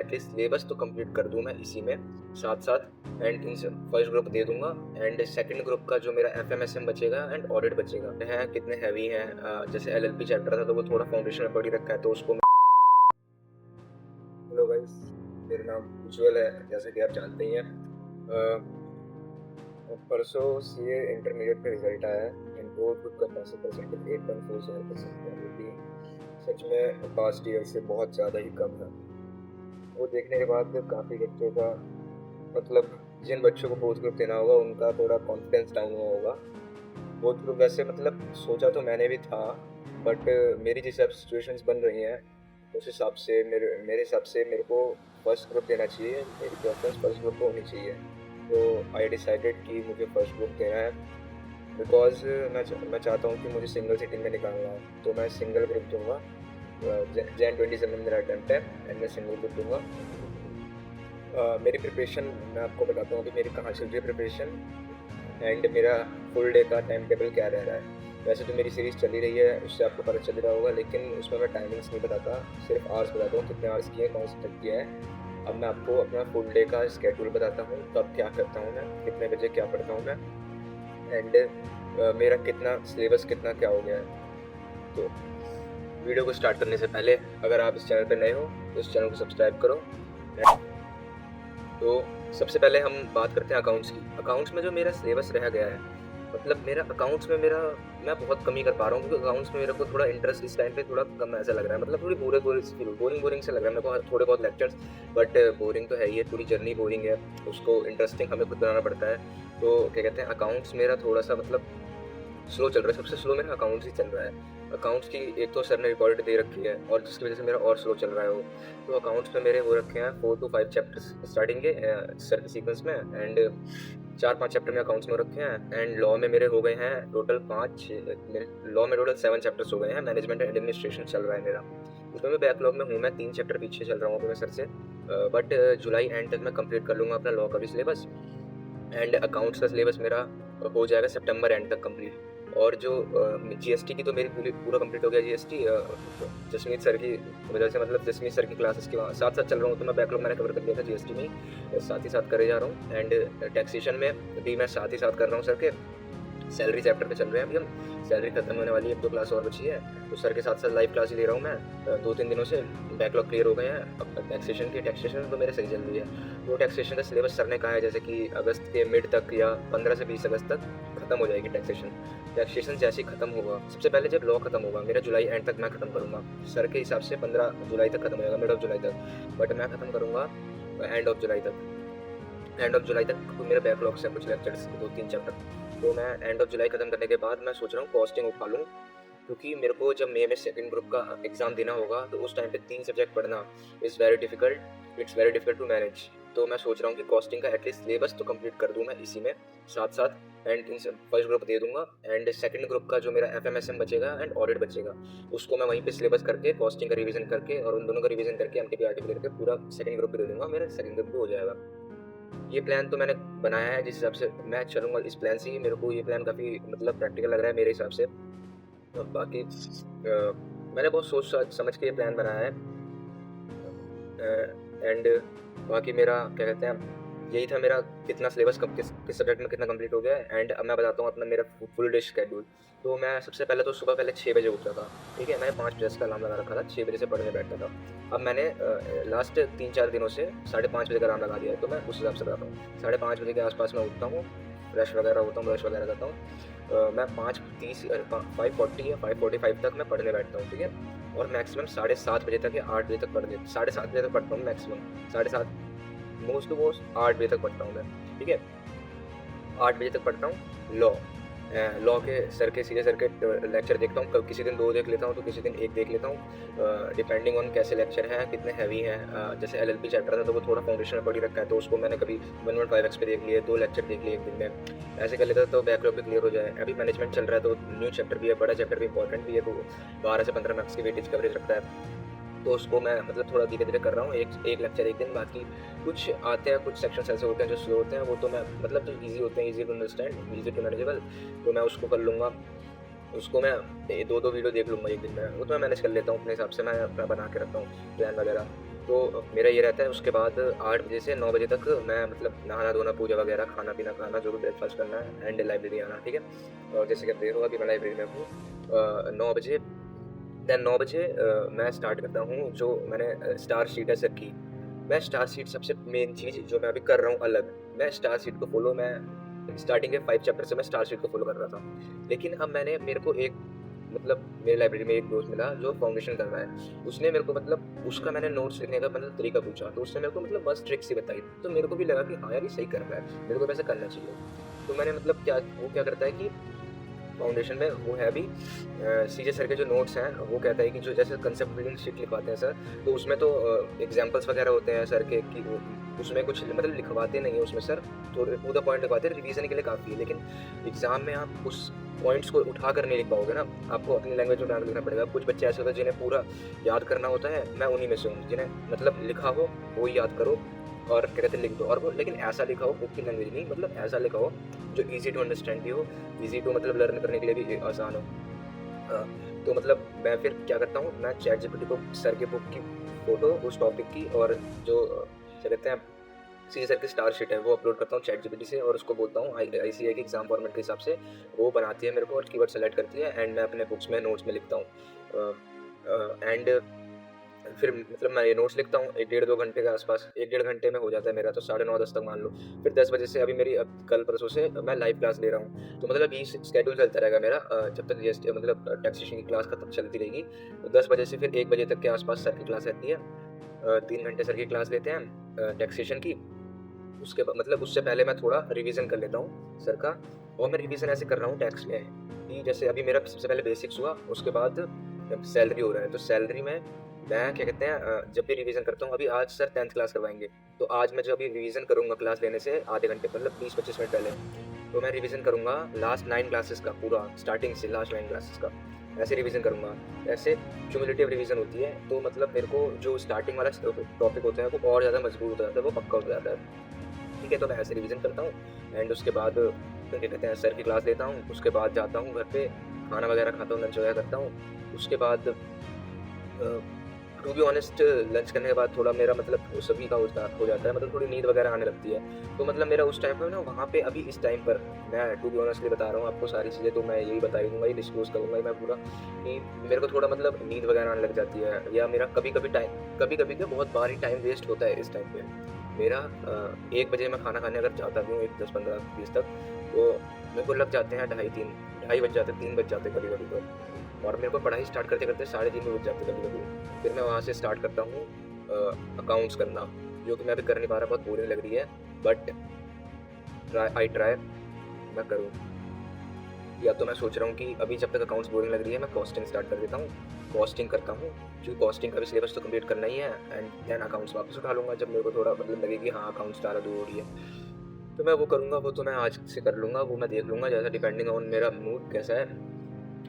At least syllabus तो complete कर दूँ मैं इसी में साथ साथ। एंड इन फर्स्ट ग्रुप दे दूंगा एंड सेकंड ग्रुप का जो मेरा FMSM बचेगा एंड ऑडिट बचेगा है कितने हैवी हैं। जैसे LLP चैप्टर था तो वो थोड़ा फाउंडेशन में पढ़ ही रखा है तो उसको। हेलो गाइस, मेरा नाम उज्ज्वल है जैसे कि आप जानते ही हैं। परसों CA इंटरमीडिएट का रिजल्ट आया है एंड बोर्ड ग्रुप का पास परसेंटेज 8.47% है, जो कि सच में पास्ट ईयर से बहुत ज़्यादा ही कम है। वो देखने के बाद काफ़ी बच्चों का मतलब जिन बच्चों को बोर्ड ग्रुप देना होगा उनका थोड़ा कॉन्फिडेंस डाउन हुआ होगा। बोर्ड ग्रुप वैसे मतलब सोचा तो मैंने भी था, बट मेरी जिस हिसाब से सिचुएशंस बन रही हैं उस हिसाब से मेरे हिसाब से मेरे को फर्स्ट ग्रुप देना चाहिए। मेरी प्रेफरेंस फर्स्ट ग्रुप को होनी चाहिए। तो आई डिसाइडेड कि मुझे फर्स्ट ग्रुप देना है बिकॉज मैं चाहता हूँ कि मुझे सिंगल सिटिंग में निकालना है, तो मैं सिंगल ग्रुप दूँगा। Jan 27 मेरा अटैम्प्ट है एंड मैं सिंगल ग्रुप दूँगा। मेरी प्रिपरेशन मैं आपको बताता हूँ कि मेरी कहाँ चल रही है प्रिपरेशन एंड मेरा फुल डे का टाइम टेबल क्या रह रहा है। वैसे तो मेरी सीरीज़ चली रही है, उससे आपको पता चल रहा होगा, लेकिन उसमें मैं टाइमिंग्स नहीं बताता, सिर्फ आवर्स बताता हूँ कितने आवर्स किए हैं, कौन से तक किया है। अब मैं आपको अपना फुल डे का स्केड्यूल बताता हूँ, कब क्या करता हूँ मैं, कितने बजे क्या पढ़ता हूँ मैं एंड मेरा कितना सिलेबस कितना क्या हो गया है। तो वीडियो को स्टार्ट करने से पहले अगर आप इस चैनल पर नए हो तो इस चैनल को सब्सक्राइब करो। तो सबसे पहले हम बात करते हैं अकाउंट्स की। अकाउंट्स में जो मेरा सिलेबस रह गया है, मतलब मेरा अकाउंट्स में मैं बहुत कम ही कर पा रहा हूँ क्योंकि अकाउंट्स में मेरे को थोड़ा इंटरेस्ट इस टाइम पे थोड़ा कम ऐसा लग रहा है। मतलब थोड़ी बोरिंग से लग रहा है मेरे को, थोड़े बहुत लेक्चर्स, बट बोरिंग तो है ही है, पूरी जर्नी बोरिंग है, उसको इंटरेस्टिंग हमें खुद बनाना पड़ता है। तो क्या कहते हैं, अकाउंट्स मेरा थोड़ा सा मतलब स्लो चल रहा है, सबसे स्लो मेरा अकाउंट्स ही चल रहा है। अकाउंट्स की एक तो सर ने रिकॉर्ड दे रखी है और जिसकी वजह से मेरा और स्लो चल रहा है वो। तो अकाउंट्स में मेरे हो रखे हैं 4 to 5 चैप्टर्स स्टार्टिंग के सर के सीक्वेंस में एंड 4-5 चैप्टर में अकाउंट्स में रखे हैं एंड लॉ में मेरे हो गए हैं टोटल 7 चैप्टर्स हो गए हैं। मैनेजमेंट एंड एडमिनिस्ट्रेशन चल रहा है मेरा, उसमें मैं बैकलॉग में हूँ, मैं 3 चैप्टर पीछे चल रहा हूँ अभी मैं सर से, बट जुलाई एंड तक मैं कंप्लीट कर लूँगा अपना लॉ का भी सिलेबस एंड अकाउंट्स का सिलेबस मेरा हो जाएगा सितंबर एंड तक कंप्लीट। और जो GST की तो मेरी पूरा कंप्लीट हो गया। GST जसमीत सर की वजह से, मतलब जसमीत सर की क्लासेस के साथ साथ चल रहा हूँ, तो मैं बैकलॉग मैंने कवर कर लिया था GST में ही, साथ ही साथ करे जा रहा हूँ एंड टैक्सेशन में भी मैं साथ ही साथ कर रहा हूँ। सर के सैलरी चैप्टर पे चल रहे हैं अभी हम, सैलरी खत्म होने वाली है, 1-2 क्लास और बची है, तो सर के साथ साथ लाइव क्लास ही ले रहा हूँ मैं 2-3 दिनों से। बैकलॉग क्लियर हो गए हैं। अब टैक्सेशन तो मेरे सही चल रही है। वो टैक्सेशन का सिलेबस सर ने कहा है जैसे कि अगस्त के मिड तक या 15 से 20 अगस्त तक खत्म हो जाएगी टैक्सेशन जैसे ही खत्म होगा, सबसे पहले जब लॉ खत्म होगा मेरा जुलाई एंड तक मैं खत्म करूँगा। सर के हिसाब से 15 जुलाई तक खत्म हो जाएगा, मिड ऑफ जुलाई तक, बट मैं खत्म करूँगा एंड ऑफ जुलाई तक मेरे बैकलॉग से कुछ लेक्चर्स 2-3 चैप्टर, तो मैं एंड ऑफ जुलाई खत्म करने के बाद मैं सोच रहा हूँ कॉस्टिंग उठा लूँ, क्योंकि मेरे को जब मई में सेकंड ग्रुप का एग्ज़ाम देना होगा तो उस टाइम पे 3 सब्जेक्ट पढ़ना it's very difficult to manage. तो मैं सोच रहा हूँ कि कॉस्टिंग का एटलीस्ट सिलेबस तो कंप्लीट कर दूँ मैं इसी में साथ साथ एंड इन फर्स्ट ग्रुप दे दूंगा एंड सेकंड ग्रुप का जो मेरा FMSM बचेगा एंड ऑडिट बचेगा उसको मैं वहीं पे सिलेबस करके कॉस्टिंग का रिवीजन करके और उन दोनों का रिवीजन करके MTP आर्टिकल करके पूरा सेकंड ग्रुप पे दे दूँगा, मेरा सेकंड ग्रुप भी हो जाएगा। ये प्लान तो मैंने बनाया है जिस हिसाब से मैं चलूँगा, इस प्लान से ही मेरे को ये प्लान काफ़ी मतलब प्रैक्टिकल लग रहा है मेरे हिसाब से। बाकी मैंने बहुत सोच समझ के ये प्लान बनाया है एंड बाकी मेरा क्या कहते हैं, यही था मेरा कितना सिलेबस कब किस सब्जेक्ट में कितना कंप्लीट हो गया है। एंड अब मैं बताता हूँ अपना मेरा फुल डे शेड्यूल। तो मैं सबसे पहले तो सुबह पहले 6 बजे उठता था, ठीक है, मैंने 5 बजे का अलार्म लगा रखा था, 6 बजे से पढ़ने बैठता था। अब मैंने लास्ट 3-4 दिनों से 5:30 बजे का अलार्म लगा दिया है, तो मैं उस हिसाब से बताता हूँ। 5:30 बजे के आसपास मैं उठता हूँ, फ्रेश वगैरह होता हूँ, ब्रश वगैरह करता हूँ, मैं 5:30 5:40 या 5:45 तक मैं पढ़ने बैठता हूँ, ठीक है, और मैक्सिमम 7:30 बजे तक या 8 बजे तक 7:30 बजे तक पढ़ता हूँ मैक्सिमम, 7:30 मोस्ट टू मोस्ट 8 बजे तक पढ़ता हूँ मैं, ठीक है, 8 बजे तक पढ़ता हूँ। लॉ के सर के लेक्चर देखता हूँ, किसी दिन 2 देख लेता हूँ तो किसी दिन 1 देख लेता हूँ, डिपेंडिंग ऑन कैसे लेक्चर हैं, कितने हैवी हैं। जैसे LLP चैप्टर था तो वो थोड़ा फाउंडेशन में पढ़ ही रखा है, तो उसको मैंने कभी 1.5x पे देख लिए, 2 लेक्चर देख लिए एक दिन में, ऐसे कर लेता तो बैकलॉग भी क्लियर हो जाए। अभी मैनेजमेंट चल रहा है तो न्यू चैप्टर भी है, बड़ा चैप्टर भी इंपॉर्टेंट भी है, तो 12 से 15 मार्क्स की वेटेज कवरेज रखता है, तो उसको मैं मतलब थोड़ा धीरे धीरे कर रहा हूँ, एक लेक्चर एक दिन। बाकी कुछ आते हैं, कुछ सेक्शंस ऐसे होते हैं जो स्लो होते हैं, वो तो मैं मतलब जो ईजी होते हैं, easy to understand, easy to manageable, तो मैं उसको कर लूँगा। उसको मैं 2-2 वीडियो देख लूँगा एक दिन में, वो तो मैं मैनेज कर लेता हूँ अपने हिसाब से, मैं अपना बना के रखता हूँ प्लान वगैरह। तो मेरा ये रहता है, उसके बाद 8 बजे से 9 बजे तक मैं मतलब नहाना-धोना, पूजा वगैरह, खाना-पीना खाना, जो भी ब्रेकफ़ास्ट करना है एंड लाइब्रेरी आना, ठीक है? और जैसे कि आप देख रहे हो अभी मैं लाइब्रेरी में हूँ। 9 बजे, देन 9 बजे मैं स्टार्ट करता हूँ जो मैंने स्टार शीट है सर की। मैं स्टार शीट सबसे मेन चीज़ जो मैं अभी कर रहा हूँ अलग, मैं स्टार शीट को फ़ॉलो मैं स्टार्टिंग के 5 चैप्टर से मैं स्टार शीट को फ़ॉलो कर रहा था। लेकिन अब मेरे को एक मतलब मेरे लाइब्रेरी में एक दोस्त मिला जो फाउंडेशन कर रहा है। उसने मेरे को मतलब उसका मैंने नोट्स लिखने का मतलब तरीका पूछा, तो उसने मेरे को मतलब मस्त ट्रिक सी बताई। तो मेरे को भी लगा कि हाँ यार, ये सही कर रहा है, मेरे को भी ऐसा करना चाहिए। तो मैंने मतलब क्या करता है कि फाउंडेशन में वो है अभी सीजे सर के जो नोट्स हैं, वो कहता है कि जो जैसे कंसेप्ट बिल्डिंग शीट लिखवाते हैं सर, तो उसमें तो एग्जांपल्स वगैरह होते हैं सर के कि उसमें कुछ मतलब लिखवाते नहीं है उसमें सर, थोड़े टू द पॉइंट लिखवाते हैं, रिवीजन के लिए काफ़ी है। लेकिन एग्जाम में आप उस पॉइंट्स को उठा कर नहीं लिख पाओगे ना, आपको अपनी लैंग्वेज में लिखना पड़ेगा। कुछ बच्चे ऐसे होते हैं जिन्हें पूरा याद करना होता है, मैं उन्हीं में से हूँ, जिन्हें मतलब लिखा हो वो ही याद करो और क्या कहते हैं लिख दो, और वो लेकिन ऐसा लिखा हो बुक की लैंग्वेज नहीं, मतलब ऐसा लिखा हो जो ईज़ी टू अंडरस्टैंड भी हो, ईज़ी टू मतलब लर्न करने के लिए भी आसान हो। हाँ, तो मतलब मैं फिर क्या करता हूँ, मैं चैटजीपीटी को सर के बुक की फ़ोटो उस टॉपिक की और जो क्या कहते हैं सी सर की स्टार शीट है वो अपलोड करता हूँ चैटजीपीटी से, और उसको बोलता हूँ आईसीएआई के एग्ज़ाम फॉर्मेट के हिसाब से वो बनाती है मेरे को और कीवर्ड सेलेक्ट करती है एंड मैं अपने बुक्स में नोट्स में लिखता हूँ। एंड फिर मतलब मैं ये नोट्स लिखता हूँ 1 डेढ़ 2 घंटे के आसपास, 1 डेढ़ घंटे में हो जाता है मेरा, तो साढ़े 9 10 तक मान लो। फिर 10 बजे से अभी मेरी अब कल परसों से मैं लाइव क्लास ले रहा हूँ। तो मतलब ये शेड्यूल चलता रहेगा मेरा जब तक जीएसटी मतलब टैक्सेशन की क्लास खत्म चलती रहेगी। तो 10 बजे से फिर 1 बजे तक के आसपास सर की क्लास रहती है। 3 घंटे सर की क्लास लेते हैं टैक्सेशन की। उसके बाद मतलब उससे पहले मैं थोड़ा रिवीजन कर लेता हूँ सर का, और मैं रिवीजन ऐसे कर रहा हूँ टैक्स में कि जैसे अभी मेरा सबसे पहले बेसिक्स हुआ, उसके बाद सैलरी हो रहा है। तो सैलरी में मैं क्या कहते हैं जब भी रिवीजन करता हूँ, अभी आज सर 10th क्लास करवाएंगे, तो आज मैं जो अभी रिवीजन करूँगा क्लास लेने से आधे घंटे मतलब 20-25 मिनट पहले, तो मैं रिवीजन करूँगा लास्ट 9 क्लासेस का, पूरा स्टार्टिंग से लास्ट 9 क्लासेस का ऐसे रिवीजन करूँगा। ऐसे क्यूमुलेटिव रिवीजन होती है, तो मतलब मेरे को जो स्टार्टिंग वाला टॉपिक होता है वो और ज़्यादा मजबूत हो जाता है, वो पक्का हो जाता है। ठीक है, तो मैं ऐसे रिवीजन करता हूँ एंड उसके बाद फिर क्या कहते हैं सर की क्लास लेता हूँ, उसके बाद जाता हूँ घर पे, खाना वगैरह खाता हूँ, लंच वगैरह करता हूँ। उसके बाद टू बी ऑनेस्ट लंच करने के बाद थोड़ा मेरा मतलब सभी का हो जाता है, मतलब थोड़ी नींद वगैरह आने लगती है। तो मतलब मेरा उस टाइम पर ना वहाँ पे अभी इस टाइम पर मैं टू बी ऑनेस्टली बता रहा हूँ आपको सारी चीज़ें, तो मैं यही बता ही दूँगा, ये डिस्क्लोज़ करूँगा मैं पूरा कि मेरे को थोड़ा मतलब नींद वगैरह आने लग जाती है, या मेरा कभी-कभी क्या बहुत बार ही टाइम वेस्ट होता है इस टाइम पे। मेरा 1 बजे मैं खाना खाने अगर जाता भी हूँ, 1 10 15 20 तक, तो मेरे को लग जाते हैं ढाई 3 ढाई बज जाते हैं, 3 बज जाते हैं कभी-कभी तो। और मेरे को पढ़ाई स्टार्ट करते-करते साढ़े 3 भी बज जाते हैं कभी-कभी। फिर मैं वहाँ से स्टार्ट करता हूँ अकाउंट्स करना, जो कि मैं अभी कर नहीं पा रहा, बहुत बोरिंग लग रही है, बट ट्राई मैं करूँ। या तो मैं सोच रहा हूँ कि अभी जब तक अकाउंट्स बोरिंग लग रही है, मैं कॉस्टिंग स्टार्ट कर देता हूँ, कॉस्टिंग करता हूँ, क्योंकि कॉस्टिंग का भी सिलेबस तो कंप्लीट करना ही है एंड देन अकाउंट्स वापस उठा लूँगा जब मेरे को थोड़ा मतलब लगे कि हाँ, अकाउंट्स ज़्यादा दूर हो रही है। तो मैं वो करूँगा, वो तो मैं आज से कर लूँगा, वो मैं देख लूँगा जैसा डिपेंडिंग ऑन मेरा मूड कैसा है।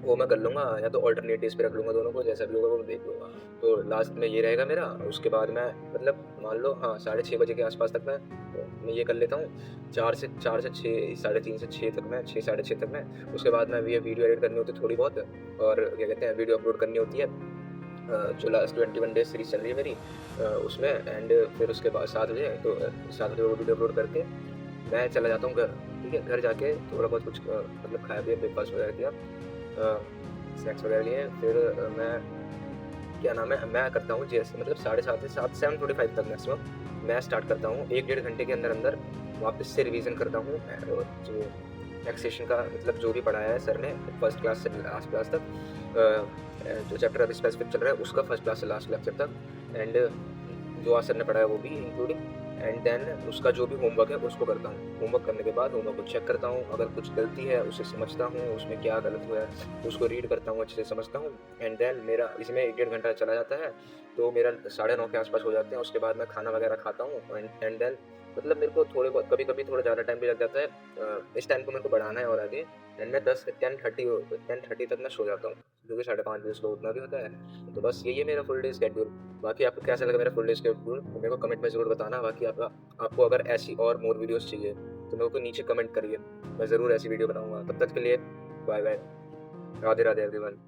वो मैं कर लूँगा, या तो अल्टरनेट डेज़ पे रख लूँगा दोनों को, जैसा भी होगा वो मैं देख लूँगा। तो लास्ट में ये रहेगा मेरा, उसके बाद मैं मतलब मान लो हाँ, साढ़े 6 बजे के आस-पास तक मैं ये कर लेता हूँ। 4 से 6 साढ़े 3 से 6 तक मैं 6 साढ़े 6 तक मैं, उसके बाद मैं ये वीडियो एडिट करनी होती है थोड़ी बहुत, और क्या कहते हैं वीडियो अपलोड करनी होती है। जो लास्ट 21 डेज़ सीरीज़ चल रही है मेरी उसमें, एंड फिर उसके बाद 7 बजे, तो 7 बजे वो वीडियो अपलोड करके मैं चला जाता हूँ घर। ठीक है, घर जाके थोड़ा बहुत कुछ मतलब खाया पिया, ब्रेकफ़ास्ट वगैरह किया, स्नैक्स वगैरह लिए, फिर मैं क्या नाम है, मैं करता हूँ जैसे मतलब साढ़े 7 से 7:45 तक मैक्सिमम मैं स्टार्ट करता हूँ। 1 डेढ़ घंटे के अंदर वापस से रिवीजन करता हूँ जो टैक्सेशन का मतलब जो भी पढ़ाया है सर ने फर्स्ट क्लास से लास्ट क्लास तक, जो चैप्टर अभी स्पेसिफिक चल रहा है उसका फर्स्ट क्लास से लास्ट लेक्चर तक, एंड जो आज सर ने पढ़ाया वो भी इंक्लूडिंग, एंड देन उसका जो भी होमवर्क है उसको करता हूँ। होमवर्क करने के बाद होमवर्क को चेक करता हूँ, अगर कुछ गलती है उसे समझता हूँ, उसमें क्या गलत हुआ है उसको रीड करता हूँ, अच्छे से समझता हूँ, एंड देन मेरा इसमें 1 डेढ़ घंटा चला जाता है, तो मेरा 9:30 के आसपास हो जाते हैं। उसके बाद मैं खाना वगैरह खाता हूँ एंड देन मतलब मेरे को थोड़े बहुत कभी-कभी थोड़ा ज़्यादा टाइम भी लग जाता है। इस टाइम को मेरे को बढ़ाना है और आगे, एंड मैं 10:30 तक मैं सो जाता हूँ, जो कि 5:30 बजे सुबह उठना भी होता है। तो बस यही है मेरा फुल डे शेड्यूल। बाकी आपको कैसा लगा मेरा फुल डे शेड्यूल मेरे को कमेंट में ज़रूर बताना। बाकी आपको अगर ऐसी और मोर वीडियोज़ चाहिए तो मेरे को नीचे कमेंट करिए, मैं ज़रूर ऐसी वीडियो बनाऊँगा। तब तक के लिए bye bye, Radhe Radhe everyone.